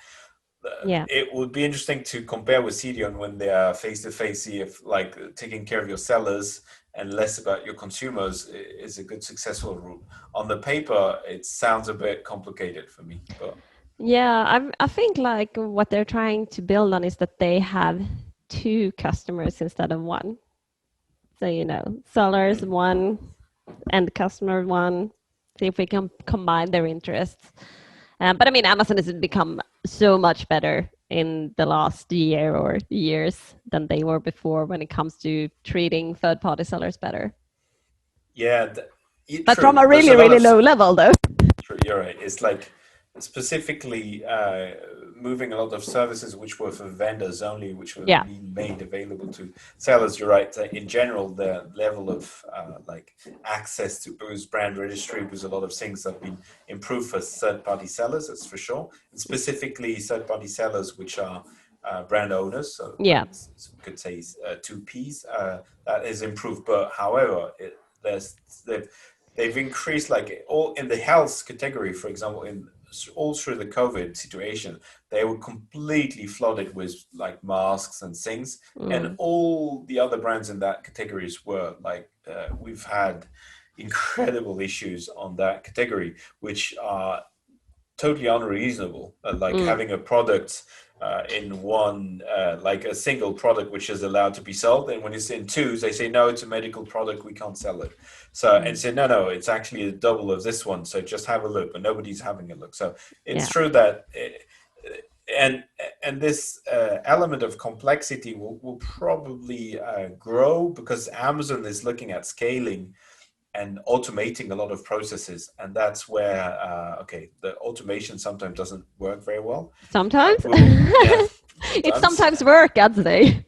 Yeah. It would be interesting to compare with CDON when they are face to face, see if like taking care of your sellers and less about your consumers is a good successful route. On the paper, it sounds a bit complicated for me, but Yeah, I think like what they're trying to build on is that they have two customers instead of one. So, sellers one and customer one. See if we can combine their interests. But I mean, Amazon has become so much better in the last year or years than they were before when it comes to treating third-party sellers better. yeah, But from true. a There's really, a lot really of low level, though. True, you're right. It's like specifically moving a lot of services which were for vendors only, which were Yeah. being made available to sellers. You're right. In general, the level of like access to Boo's brand registry was a lot of things that have been improved for third-party sellers. That's for sure, and specifically third-party sellers which are brand owners. So, Yeah. so we could say two Ps. That is improved, but however, there's they've increased like all in the health category, for example, in all through the COVID situation, they were completely flooded with like masks and things, and all the other brands in that categories were like we've had incredible issues on that category, which are totally unreasonable. Like having a product in one, like a single product which is allowed to be sold, and when it's in twos, they say no, it's a medical product, we can't sell it. So and say no, it's actually a double of this one. So just have a look, but nobody's having a look. So it's Yeah. true that. And this element of complexity will probably grow because Amazon is looking at scaling and automating a lot of processes, and that's where the automation sometimes doesn't work very well. Sometimes. Yeah, It sometimes works, I'd say.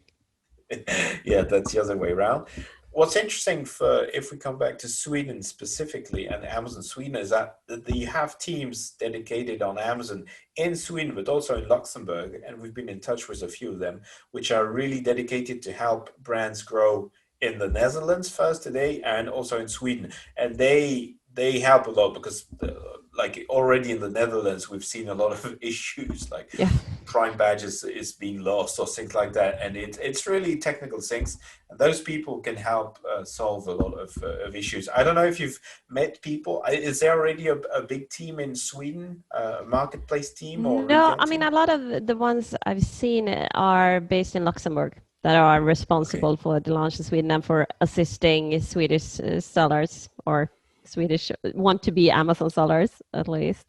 Yeah, that's the other way around. What's interesting for if we come back to Sweden specifically and Amazon Sweden is that you have teams dedicated on Amazon in Sweden, but also in Luxembourg, and we've been in touch with a few of them, which are really dedicated to help brands grow in the Netherlands first today and also in Sweden, and they help a lot because like already in the Netherlands we've seen a lot of issues like Yeah. Prime badges is being lost or things like that, and it's really technical things, and those people can help solve a lot of issues. I don't know if you've met people. Is there already a big team in Sweden, a marketplace team or No, retail I mean, team? a lot of the ones I've seen are based in Luxembourg that are responsible for the launch in Sweden and for assisting Swedish sellers or Swedish want to be Amazon sellers at least.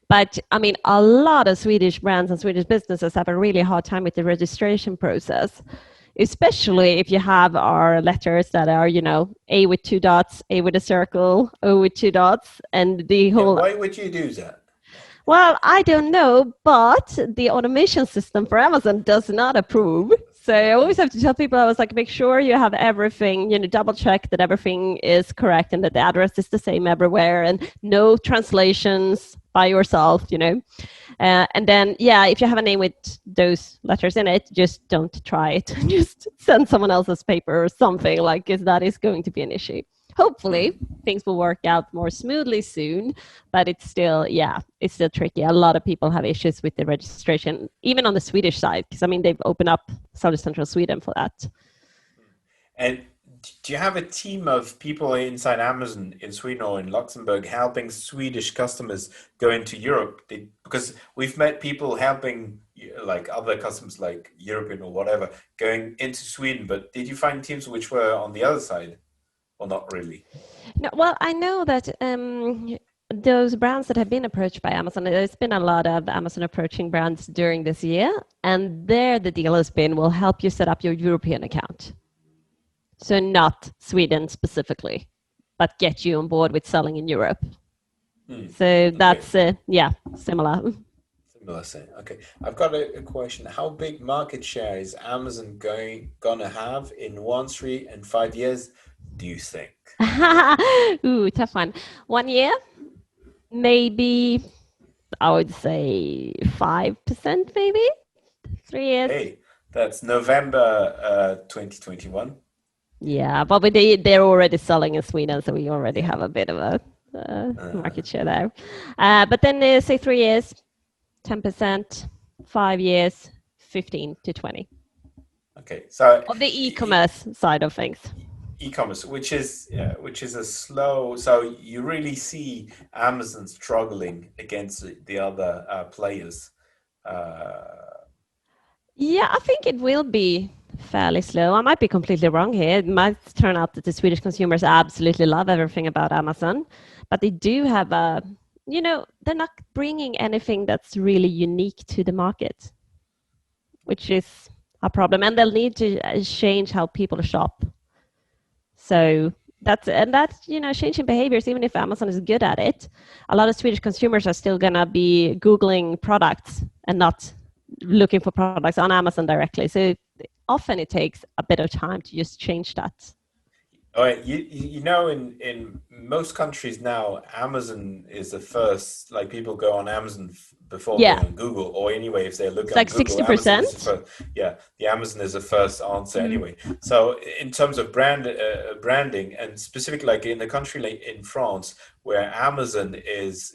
But I mean, a lot of Swedish brands and Swedish businesses have a really hard time with the registration process, especially if you have our letters that are, A with two dots, A with a circle, O with two dots, and the whole. Why would you do that? Well, I don't know, but the automation system for Amazon does not approve. So I always have to tell people, I was like, make sure you have everything, double check that everything is correct and that the address is the same everywhere and no translations by yourself, And then, if you have a name with those letters in it, just don't try it. Just send someone else's paper or something, like, because that is going to be an issue. Hopefully things will work out more smoothly soon, but it's still tricky. A lot of people have issues with the registration, even on the Swedish side, because I mean, they've opened up South Central Sweden for that. And do you have a team of people inside Amazon in Sweden or in Luxembourg helping Swedish customers go into Europe? Because we've met people helping like other customers like European or whatever going into Sweden, but did you find teams which were on the other side? Or not really? No, well, I know that those brands that have been approached by Amazon, there's been a lot of Amazon approaching brands during this year, and there the deal has been, we'll help you set up your European account. So not Sweden specifically, but get you on board with selling in Europe. So that's, similar. Melissa, okay. I've got a question. How big market share is Amazon gonna have in 1, 3, and 5 years, do you think? Ooh, tough one. 1 year, maybe I would say 5%, maybe 3 years. Hey, that's November 2021. Yeah, but they're already selling in Sweden, so we already Yeah. have a bit of a Uh, market share there. But then say 3 years, 10%, 5 years, 15 to 20 okay. So of the e-commerce side of things. e-commerce, which is a slow. So you really see Amazon struggling against the other players. Uh, Yeah, I think it will be fairly slow. I might be completely wrong here. It might turn out that the Swedish consumers absolutely love everything about Amazon, but they do have a, they're not bringing anything that's really unique to the market, which is a problem. And they'll need to change how people shop. So that's changing behaviors. Even if Amazon is good at it, a lot of Swedish consumers are still gonna be Googling products and not looking for products on Amazon directly. So often it takes a bit of time to just change that. All right, you know, in most countries now, Amazon is the first. Like people go on Amazon before Yeah, going on Google, or anyway, if they're it's looking on like Google, Amazon is the 60%. first. Yeah, the Amazon is the first answer Mm. anyway. So in terms of branding, and specifically like in a country like in France, where Amazon is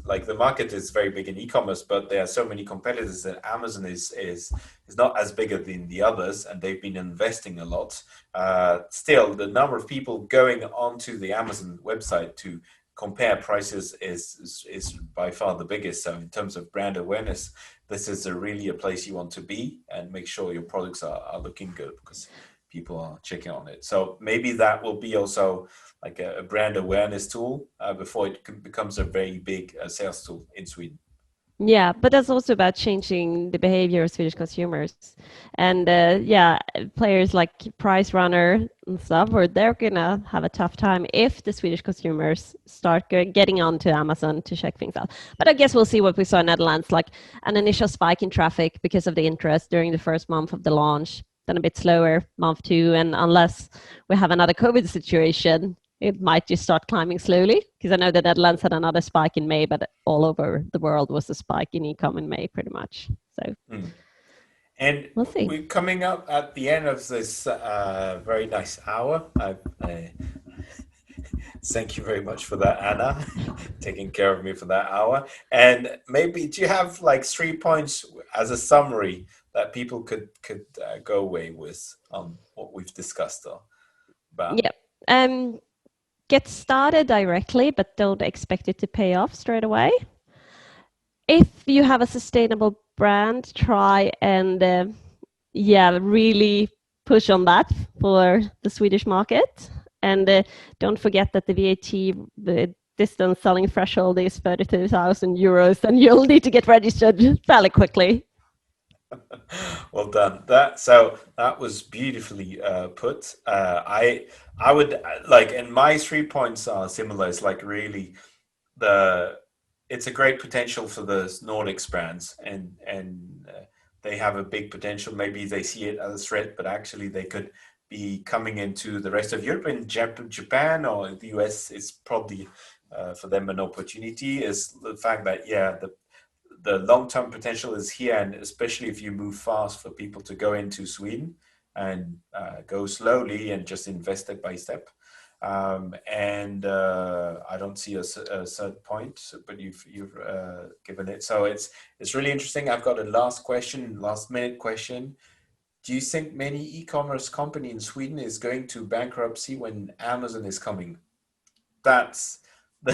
like the market is very big in e-commerce, but there are so many competitors that Amazon is not as big as in the others, and they've been investing a lot. Still, the number of people going onto the Amazon website to compare prices is by far the biggest. So in terms of brand awareness, this is really a place you want to be and make sure your products are looking good because people are checking on it. So maybe that will be also like a brand awareness tool before it becomes a very big sales tool in Sweden. Yeah, but that's also about changing the behavior of Swedish consumers. And players like Price Runner and stuff, or they're gonna have a tough time if the Swedish consumers start getting onto Amazon to check things out. But I guess we'll see what we saw in Netherlands, like an initial spike in traffic because of the interest during the first month of the launch, then a bit slower month two, and unless we have another COVID situation, it might just start climbing slowly, because I know the Netherlands had another spike in May, but all over the world was a spike in e-com in May, pretty much. So And we'll see. we're coming up at the end of this very nice hour. Thank you very much for that, Anna, taking care of me for that hour. And maybe do you have like 3 points as a summary that people could go away with on what we've discussed about? Yeah. Get started directly, but don't expect it to pay off straight away. If you have a sustainable brand, try and really push on that for the Swedish market. And don't forget that the VAT, the distance selling threshold is 32,000 euros, and you'll need to get registered fairly quickly. Well done. That was beautifully put. I would like, and my 3 points are similar. It's like really it's a great potential for the Nordics brands, and they have a big potential. Maybe they see it as a threat, but actually they could be coming into the rest of Europe and Japan or the US. Is probably for them an opportunity. Is the fact that the long-term potential is here, and especially if you move fast for people to go into Sweden and go slowly and just invest step by step. And I don't see a third point, but you've given it. So it's really interesting. I've got a last minute question. Do you think many e-commerce company in Sweden is going to bankruptcy when Amazon is coming? That's so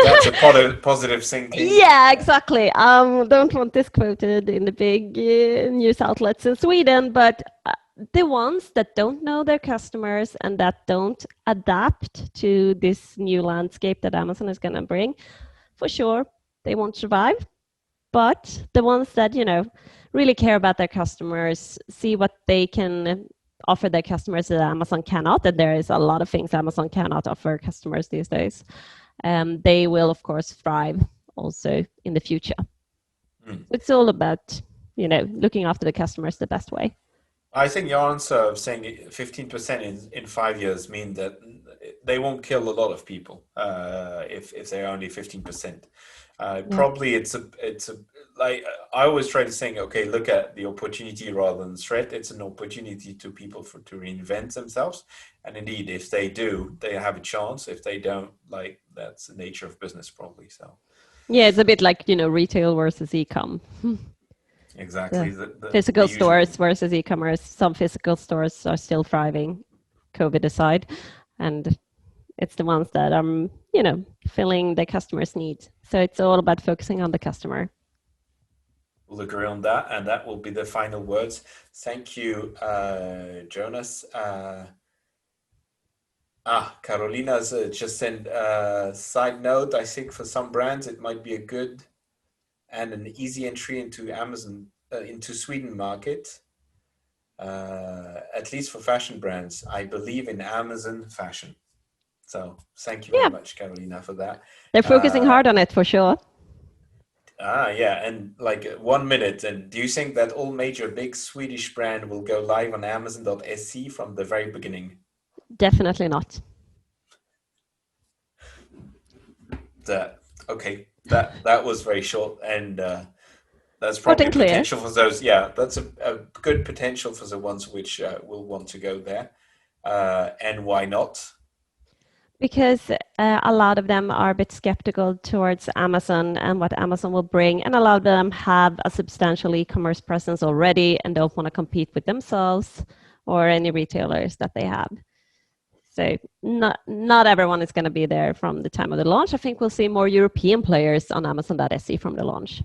that's a positive thinking. Yeah, exactly. Don't want this quoted in the big news outlets in Sweden, but the ones that don't know their customers and that don't adapt to this new landscape that Amazon is going to bring, for sure, they won't survive. But the ones that, really care about their customers, see what they can offer their customers that Amazon cannot, and there is a lot of things Amazon cannot offer customers these days, they will, of course, thrive also in the future. It's all about, looking after the customers the best way. I think your answer of saying 15% in 5 years mean that they won't kill a lot of people if they're only 15%. Probably it's a like I always try to say, okay, look at the opportunity rather than threat. It's an opportunity to people to reinvent themselves, and indeed, if they do, they have a chance. If they don't, like that's the nature of business, probably. So yeah, it's a bit like retail versus e-com. Exactly. The physical stores versus e-commerce. Some physical stores are still thriving, COVID aside, and it's the ones that are, filling the customer's needs. So it's all about focusing on the customer. We'll agree on that, and that will be the final words. Thank you, Jonas. Carolina's just sent a side note. I think for some brands, it might be a good and an easy entry into Amazon, into Sweden market, at least for fashion brands. I believe in Amazon fashion. So thank you very much, Carolina, for that. They're focusing hard on it for sure. Yeah, and like 1 minute. And do you think that all major big Swedish brand will go live on Amazon.se from the very beginning? Definitely not. That was very short, and that's probably potential for those. Yeah, that's a good potential for the ones which will want to go there. And why not? Because a lot of them are a bit skeptical towards Amazon and what Amazon will bring, and a lot of them have a substantial e-commerce presence already and don't want to compete with themselves or any retailers that they have. So not everyone is going to be there from the time of the launch. I think we'll see more European players on Amazon.se from the launch.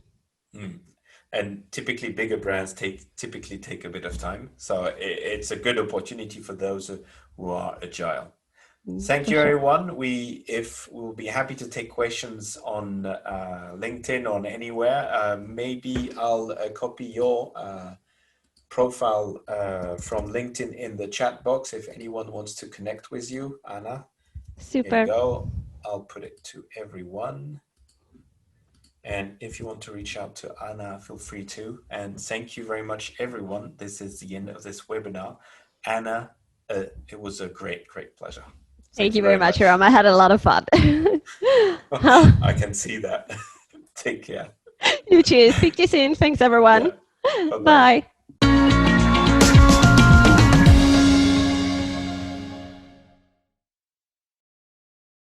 And typically bigger brands typically take a bit of time. So it's a good opportunity for those who are agile. Thank you, everyone. We'll be happy to take questions on LinkedIn or anywhere. Maybe I'll copy your profile from LinkedIn in the chat box if anyone wants to connect with you, Anna. Super. There you go. I'll put it to everyone. And if you want to reach out to Anna, feel free to. And thank you very much, everyone. This is the end of this webinar. Anna, it was a great pleasure. Thank you very much, Ram. I had a lot of fun. I can see that. Take care. You too. Speak to you soon. Thanks, everyone. Yeah. Bye.